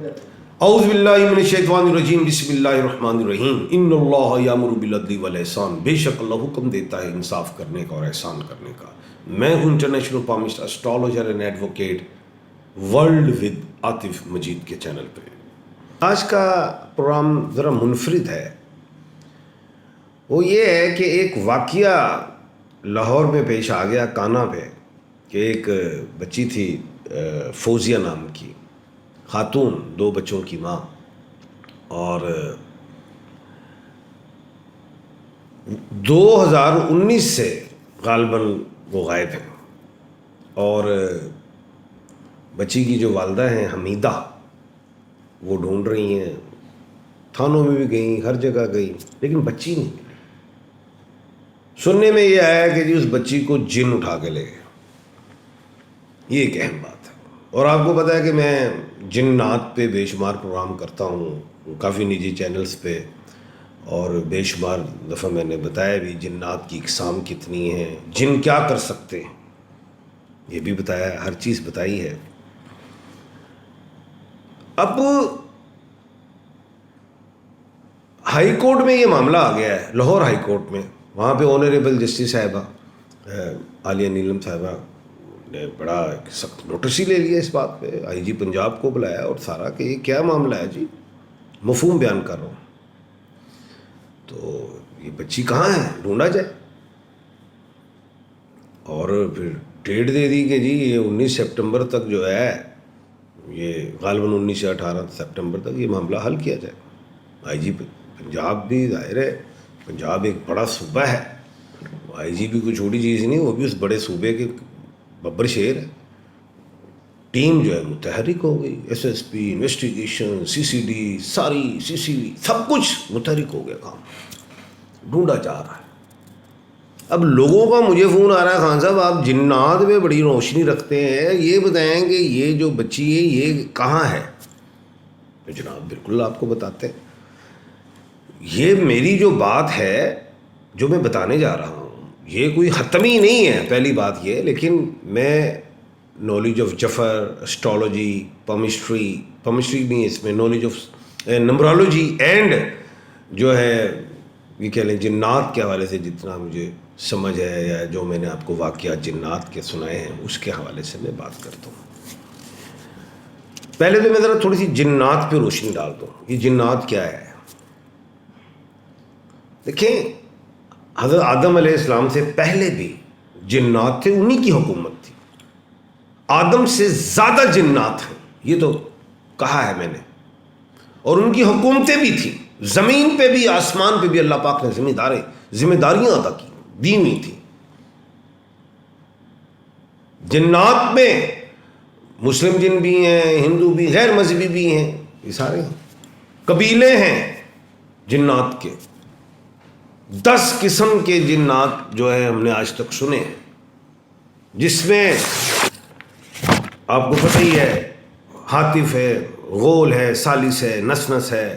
اعوذ باللہ من الشیطان الرجیم بسم اللہ الرحمن الرحیم ان اللہ یامر بالعدل والاحسان، بے شک اللہ حکم دیتا ہے انصاف کرنے کا اور احسان کرنے کا۔ میں ہوں international palmist astrologer and advocate world with Atif Majid کے چینل پہ۔ آج کا پروگرام ذرا منفرد ہے۔ وہ یہ ہے کہ ایک واقعہ لاہور میں پیش آ گیا کانا پہ کہ ایک بچی تھی فوزیہ نام کی خاتون، 2 بچوں کی ماں، اور 2019 سے غالباً وہ غائب ہیں، اور بچی کی جو والدہ ہیں حمیدہ، وہ ڈھونڈ رہی ہیں، تھانوں میں بھی گئیں، ہر جگہ گئی، لیکن بچی نہیں ملی۔ سننے میں یہ آیا کہ جی اس بچی کو جن اٹھا کے لے گئے۔ یہ ایک اہم بات ہے، اور آپ کو پتہ ہے کہ میں جنات پہ بے شمار پروگرام کرتا ہوں کافی نجی چینلز پہ، اور بے شمار دفعہ میں نے بتایا بھی جنات کی اقسام کتنی ہیں، جن کیا کر سکتے ہیں، یہ بھی بتایا، ہر چیز بتائی ہے۔ اب ہائی کورٹ میں یہ معاملہ آ گیا ہے، لاہور ہائی کورٹ میں، وہاں پہ آنریبل جسٹس صاحبہ عالیہ نیلم صاحبہ نے بڑا سخت نوٹس ہی لے لیا اس بات پہ، آئی جی پنجاب کو بلایا اور سارا کہ یہ کیا معاملہ ہے جی، مفہوم بیان کر رہا ہوں، تو یہ بچی کہاں ہے، ڈھونڈا جائے۔ اور پھر ڈیٹ دے دی کہ جی یہ 19 سپٹمبر تک جو ہے، یہ غالباً 19 یا 18 سپٹمبر تک یہ معاملہ حل کیا جائے۔ آئی جی پنجاب بھی ظاہر ہے، پنجاب ایک بڑا صوبہ ہے، آئی جی بھی کوئی چھوٹی چیز نہیں، وہ بھی اس بڑے صوبے کے ببر شیر ہے۔ ٹیم جو ہے متحرک ہو گئی، ایس ایس پی، انویسٹیگیشن، سی سی ڈی، ساری سی سی وی، سب کچھ متحرک ہو گیا، کام ڈھونڈا جا رہا ہے۔ اب لوگوں کا مجھے فون آ رہا ہے، خان صاحب آپ جنات میں بڑی روشنی رکھتے ہیں، یہ بتائیں کہ یہ جو بچی ہے یہ کہاں ہے؟ تو جناب بالکل آپ کو بتاتے ہیں۔ یہ میری جو بات ہے جو میں بتانے جا رہا ہوں، یہ کوئی حتمی نہیں ہے، پہلی بات یہ، لیکن میں نالج آف جفر، اسٹرالوجی، پامسٹری نہیں، اس میں نالج آف نمبرالوجی اینڈ جو ہے یہ کہہ لیں جنات کے حوالے سے جتنا مجھے سمجھ ہے، یا جو میں نے آپ کو واقعات جنات کے سنائے ہیں اس کے حوالے سے میں بات کرتا ہوں۔ پہلے تو میں ذرا تھوڑی سی جنات پہ روشنی ڈالتا ہوں، یہ جنات کیا ہے۔ دیکھیں، حضرت آدم علیہ السلام سے پہلے بھی جنات تھے، انہی کی حکومت تھی، آدم سے زیادہ جنات ہیں، یہ تو کہا ہے میں نے، اور ان کی حکومتیں بھی تھیں، زمین پہ بھی آسمان پہ بھی اللہ پاک نے ذمہ داریاں ادا کی، دی ہوئی تھیں۔ جنات میں مسلم جن بھی ہیں، ہندو بھی، غیر مذہبی بھی ہیں، یہ سارے ہیں، قبیلے ہیں جنات کے، 10 قسم کے جنات جو ہے ہم نے آج تک سنے ہیں، جس میں آپ کو پتہ ہی ہے ہاتف ہے، غول ہے، سالس ہے، نسنس ہے،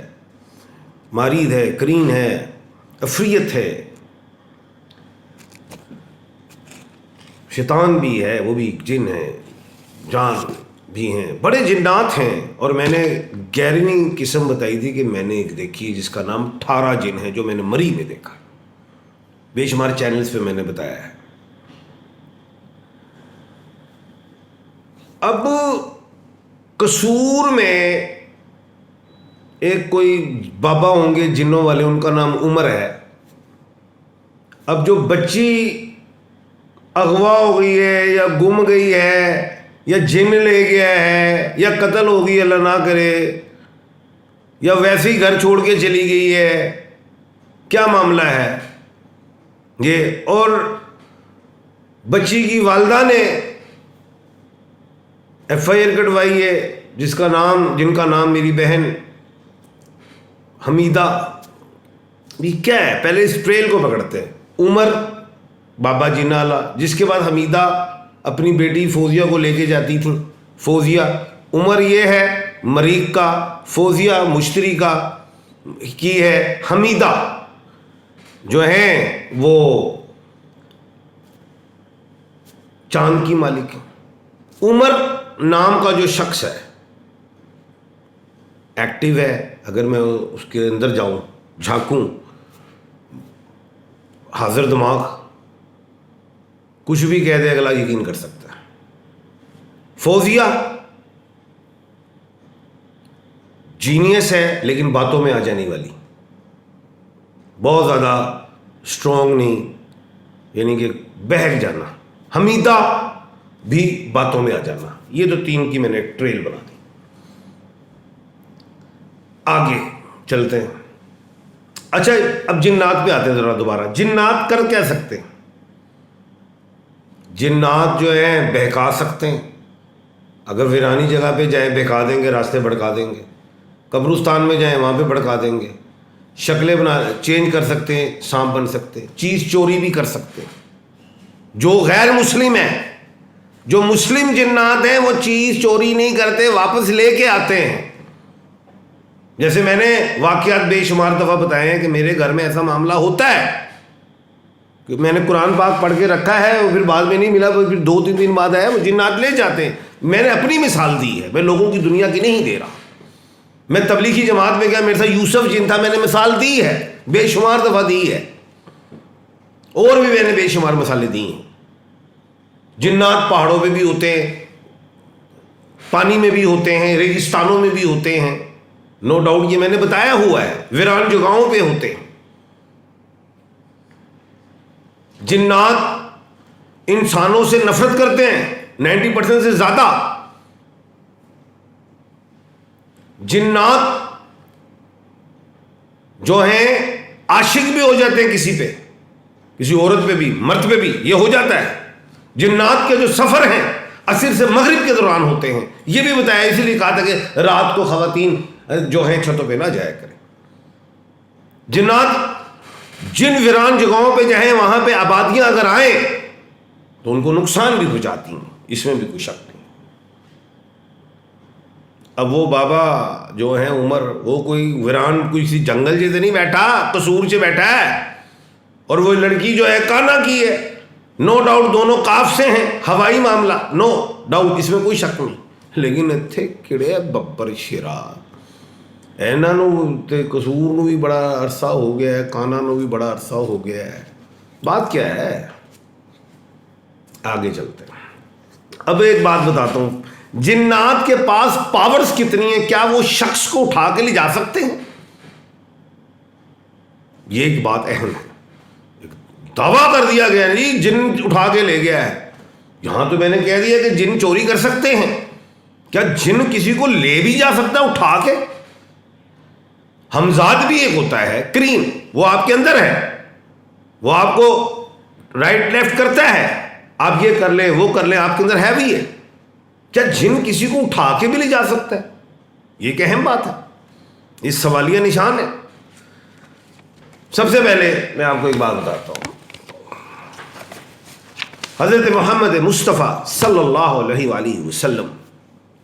مارید ہے، کرین ہے، عفریت ہے، شیطان بھی ہے، وہ بھی جن ہے، جان بھی ہیں، بڑے جنات ہیں۔ اور میں نے 11ویں قسم بتائی تھی کہ میں نے ایک دیکھی جس کا نام 18 جن ہے، جو میں نے مری میں دیکھا، بے شمار چینلز پہ میں نے بتایا ہے۔ اب قصور میں ایک کوئی بابا ہوں گے جنوں والے، ان کا نام عمر ہے۔ اب جو بچی اغوا ہو گئی ہے، یا گم گئی ہے، یا جن لے گیا ہے، یا قتل ہو گئی اللہ نہ کرے، یا ویسے ہی گھر چھوڑ کے چلی گئی ہے، کیا معاملہ ہے یہ؟ اور بچی کی والدہ نے ایف آئی آر کٹوائی ہے، جن کا نام میری بہن حمیدہ، یہ کیا ہے؟ پہلے اس ٹریل کو پکڑتے ہیں، عمر بابا جنالا، جس کے بعد حمیدہ اپنی بیٹی فوزیہ کو لے کے جاتی تھی، فوزیہ، عمر یہ ہے مریخ کا، فوزیہ مشتری کا کی ہے، حمیدہ جو ہیں وہ چاند کی مالک ہے۔ عمر نام کا جو شخص ہے ایکٹیو ہے. اگر میں اس کے اندر جاؤں جھانکوں, حاضر دماغ, کچھ بھی کہہ دے اگلا یقین کر سکتا ہے. فوزیہ جینیس ہے لیکن باتوں میں آ جانے والی, بہت زیادہ اسٹرانگ نہیں, یعنی کہ بہک جانا. حمیدہ بھی باتوں میں آ جانا. یہ تو 3 کی میں نے ایک ٹریل بنا دی. آگے چلتے ہیں. اچھا اب جنات پہ آتے ہیں ذرا دوبارہ. جنات کر کیا سکتے ہیں؟ جنات جو ہیں بہکا سکتے ہیں. اگر ویرانی جگہ پہ جائیں بہکا دیں گے, راستے بھڑکا دیں گے. قبرستان میں جائیں وہاں پہ بھڑکا دیں گے. شکلیں بنا چینج کر سکتے ہیں, سانپ بن سکتے ہیں. چیز چوری بھی کر سکتے ہیں. جو غیر مسلم ہیں, جو مسلم جنات ہیں وہ چیز چوری نہیں کرتے, واپس لے کے آتے ہیں. جیسے میں نے واقعات بے شمار دفعہ بتائے ہیں کہ میرے گھر میں ایسا معاملہ ہوتا ہے کہ میں نے قرآن پاک پڑھ کے رکھا ہے, اور پھر بعد میں نہیں ملا, پھر 2-3 دن بعد آیا, وہ جنات لے جاتے ہیں. میں نے اپنی مثال دی ہے, میں لوگوں کی دنیا کی نہیں دے رہا. میں تبلیغی جماعت میں گیا, میرے ساتھ یوسف جن تھا, میں نے مثال دی ہے, بے شمار دفعہ دی ہے, اور بھی میں نے بے شمار مثالیں دی ہیں. جنات پہاڑوں پہ بھی ہوتے ہیں, پانی میں بھی ہوتے ہیں, ریگستانوں میں بھی ہوتے ہیں, نو ڈاؤٹ, یہ میں نے بتایا ہوا ہے. ویران جگہوں پہ ہوتے ہیں. جنات انسانوں سے نفرت کرتے ہیں 90% سے زیادہ. جنات جو ہیں عاشق بھی ہو جاتے ہیں کسی پہ, کسی عورت پہ بھی, مرد پہ بھی یہ ہو جاتا ہے. جنات کے جو سفر ہیں عصر سے مغرب کے دوران ہوتے ہیں. یہ بھی بتایا, اسی لیے کہا تھا کہ رات کو خواتین جو ہیں چھتوں پہ نہ جایا کریں. جنات جن ویران جگہوں پہ جائیں وہاں پہ آبادیاں اگر آئیں تو ان کو نقصان بھی ہو جاتی ہیں, اس میں بھی کوئی شک نہیں. اب وہ بابا جو ہیں عمر, وہ کوئی ویران کوئی سی جنگل جیسے نہیں بیٹھا, قصور سے بیٹھا ہے, اور وہ لڑکی جو ہے کانا کی ہے. نو ڈاؤٹ دونوں کاف سے ہیں, ہوائی معاملہ, نو ڈاؤٹ, اس میں کوئی شک نہیں. لیکن اتنے کڑے ببر شیرا اینا نو تے قصور نو بھی بڑا عرصہ ہو گیا ہے, کانا نو بھی بڑا عرصہ ہو گیا ہے. بات کیا ہے؟ آگے چلتے ہیں. اب ایک بات بتاتا ہوں, جنات کے پاس پاورز کتنی ہیں؟ کیا وہ شخص کو اٹھا کے لے جا سکتے ہیں؟ یہ ایک بات اہم ہے. دعویٰ کر دیا گیا جی جن اٹھا کے لے گیا ہے. یہاں تو میں نے کہہ دیا کہ جن چوری کر سکتے ہیں. کیا جن کسی کو لے بھی جا سکتا ہے اٹھا کے؟ ہمزاد بھی ایک ہوتا ہے کریم, وہ آپ کے اندر ہے, وہ آپ کو رائٹ لیفٹ کرتا ہے, آپ یہ کر لیں وہ کر لیں, آپ کے اندر ہے بھی ہے. کیا جن کسی کو اٹھا کے بھی لے جا سکتا ہے؟ یہ ایک اہم بات ہے, اس سوالیہ نشان ہے. سب سے پہلے میں آپ کو ایک بات بتاتا ہوں. حضرت محمد مصطفیٰ صلی اللہ علیہ وآلہ وسلم,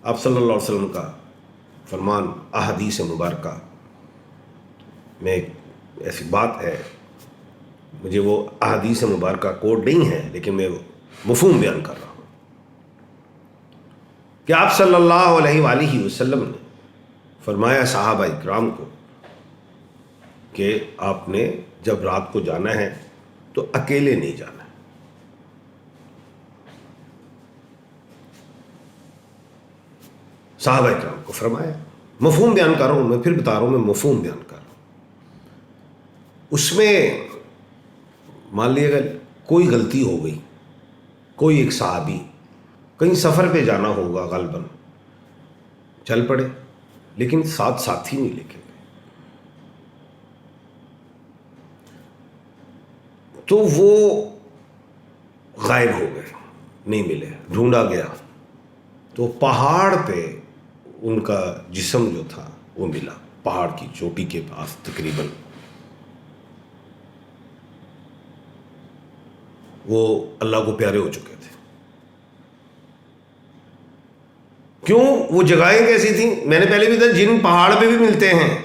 آپ صلی اللہ علیہ وسلم کا فرمان احادیث مبارکہ میں ایک ایسی بات ہے, مجھے وہ احادیث مبارکہ کوڈ نہیں ہے لیکن میں مفہوم بیان کر رہا ہوں کہ آپ صلی اللہ علیہ وآلہ وسلم نے فرمایا صحابہ اکرام کو کہ آپ نے جب رات کو جانا ہے تو اکیلے نہیں جانا ہے. صحابہ اکرام کو فرمایا. مفہوم بیان کر رہا ہوں, میں پھر بتا رہا ہوں, میں مفہوم بیان کر رہا ہوں. اس میں مان لیے اگر کوئی غلطی ہو گئی, کوئی ایک صحابی کہیں سفر پہ جانا ہوگا غالباً, چل پڑے, لیکن ساتھ ساتھی نہیں لے کے گئے, تو وہ غائب ہو گئے, نہیں ملے, ڈھونڈا گیا تو پہاڑ پہ ان کا جسم جو تھا وہ ملا, پہاڑ کی چوٹی کے پاس تقریباً. وہ اللہ کو پیارے ہو چکے تھے. کیوں؟ وہ جگہیں کیسی تھیں؟ میں نے پہلے بھی کہا جن پہاڑ پہ بھی ملتے ہیں,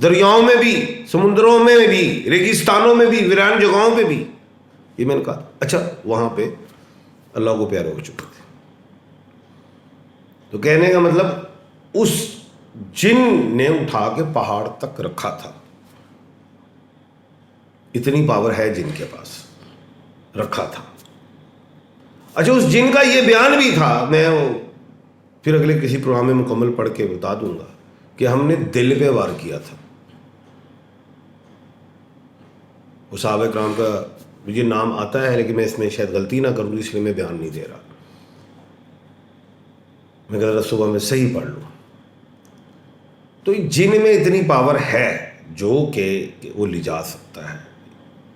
دریاؤں میں بھی, سمندروں میں بھی, ریگستانوں میں بھی, ویران جگہوں پہ بھی. یہ میں نے کہا اچھا وہاں پہ اللہ کو پیارے ہو چکے تھے. تو کہنے کا مطلب اس جن نے اٹھا کے پہاڑ تک رکھا تھا. اتنی پاور ہے جن کے پاس، رکھا تھا. اچھا اس جن کا یہ بیان بھی تھا، میں پھر اگلے کسی پروگرام میں مکمل پڑھ کے بتا دوں گا، کہ ہم نے دل پہ وار کیا تھا. وہ صحابہ کرام کا مجھے نام آتا ہے لیکن میں اس میں شاید غلطی نہ کروں اس لیے میں بیان نہیں دے رہا. میں کہہ رہا صبح میں صحیح پڑھ لوں. تو جن میں اتنی پاور ہے جو کہ وہ لے جا سکتا ہے،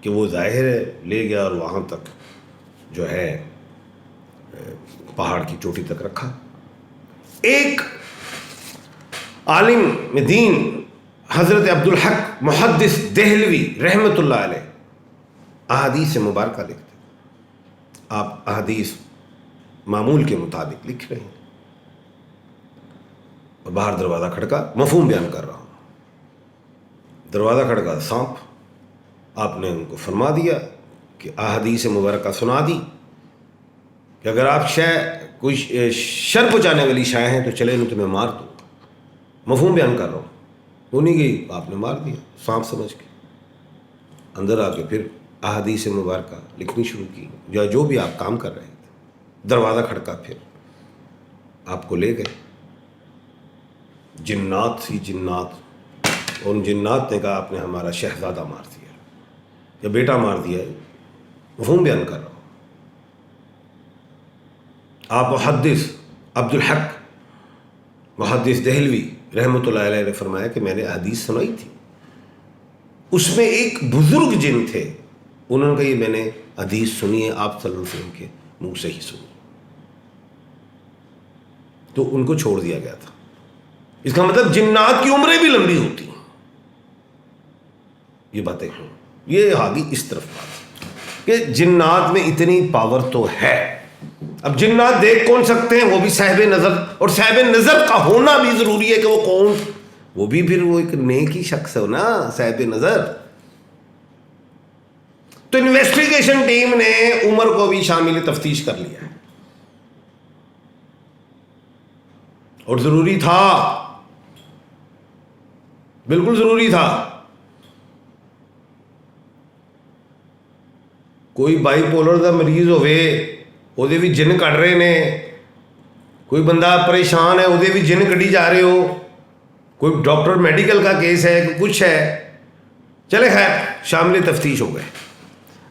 کہ وہ ظاہر ہے لے گیا اور وہاں تک جو ہے پہاڑ کی چوٹی تک رکھا. ایک عالم دین حضرت عبدالحق محدث دہلوی رحمۃ اللہ علیہ احادیث مبارکہ لکھتے. آپ احادیث معمول کے مطابق لکھ رہے ہیں، اور باہر دروازہ کھڑکا، مفہوم بیان کر رہا ہوں. دروازہ کھڑکا سانپ. آپ نے ان کو فرما دیا کہ احادیث مبارکہ سنا دی کہ اگر آپ کوئی شر پہنچانے والی شے ہیں تو چلے نہیں تو میں مار دوں. مفہوم بیان کر رہا ہوں. وہ نہیں گئی، آپ نے مار دیا سانپ سمجھ کے. اندر آ کے پھر احادیث مبارکہ لکھنی شروع کی، جو بھی آپ کام کر رہے تھے. دروازہ کھڑکا، پھر آپ کو لے گئے. جنات سی جنات. ان جنات نے کہا آپ نے ہمارا شہزادہ مار دیا یا بیٹا مار دیا. مفہوم بیان کر رہا ہوں. آپ محدث عبدالحق محدث دہلوی رحمۃ اللہ علیہ نے فرمایا کہ میں نے حدیث سنائی تھی، اس میں ایک بزرگ جن تھے، انہوں نے کہا یہ میں نے حدیث سنی ہے آپ صلی اللہ علیہ وسلم کے منہ سے ہی سنی. تو ان کو چھوڑ دیا گیا تھا. اس کا مطلب جنات کی عمریں بھی لمبی ہوتی ہیں. یہ باتیں ہیں. یہ آگی اس طرف بات کہ جنات میں اتنی پاور تو ہے. اب جنات دیکھ کون سکتے ہیں؟ وہ بھی صاحب نظر، اور صاحب نظر کا ہونا بھی ضروری ہے. کہ وہ کون؟ وہ بھی پھر وہ ایک نیکی شخص ہے نا، صاحب نظر. تو انویسٹیگیشن ٹیم نے عمر کو بھی شامل تفتیش کر لیا ہے، اور ضروری تھا، بالکل ضروری تھا. کوئی بائی پولر دا مریض ہوئے، وہ بھی جن کٹ رہے نے. کوئی بندہ پریشان ہے، وہ بھی جن کٹی جا رہے ہو. کوئی ڈاکٹر میڈیکل کا کیس ہے، کچھ ہے، چلے خیر شامل تفتیش ہو گئے.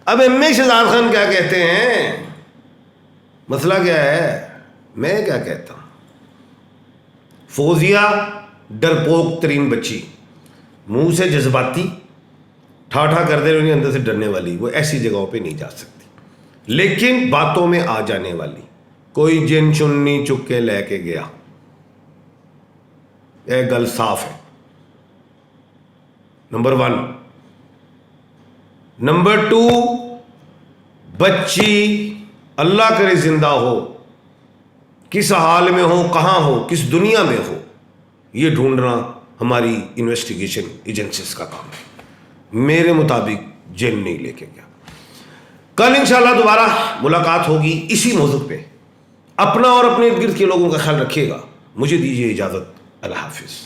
اب ایم اے شہزاد خان کیا کہتے ہیں؟ مسئلہ کیا ہے؟ میں کیا کہتا ہوں؟ فوزیہ ڈرپوک ترین بچی، منہ سے جذباتی، ٹھاٹھا کر دے رہی، اندر سے ڈرنے والی. وہ ایسی جگہوں پہ نہیں جا سکتی، لیکن باتوں میں آ جانے والی. کوئی جن چننی چک کے لے کے گیا، ایک گل صاف ہے. نمبر 1. نمبر 2، بچی اللہ کرے زندہ ہو، کس حال میں ہو، کہاں ہو، کس دنیا میں ہو، یہ ڈھونڈنا ہماری انویسٹیگیشن ایجنسیز کا کام ہے. میرے مطابق جن نہیں لے کے گیا. کل انشاءاللہ دوبارہ ملاقات ہوگی اسی موضوع پہ. اپنا اور اپنے ارد گرد کے لوگوں کا خیال رکھیے گا. مجھے دیجیے اجازت. اللہ حافظ.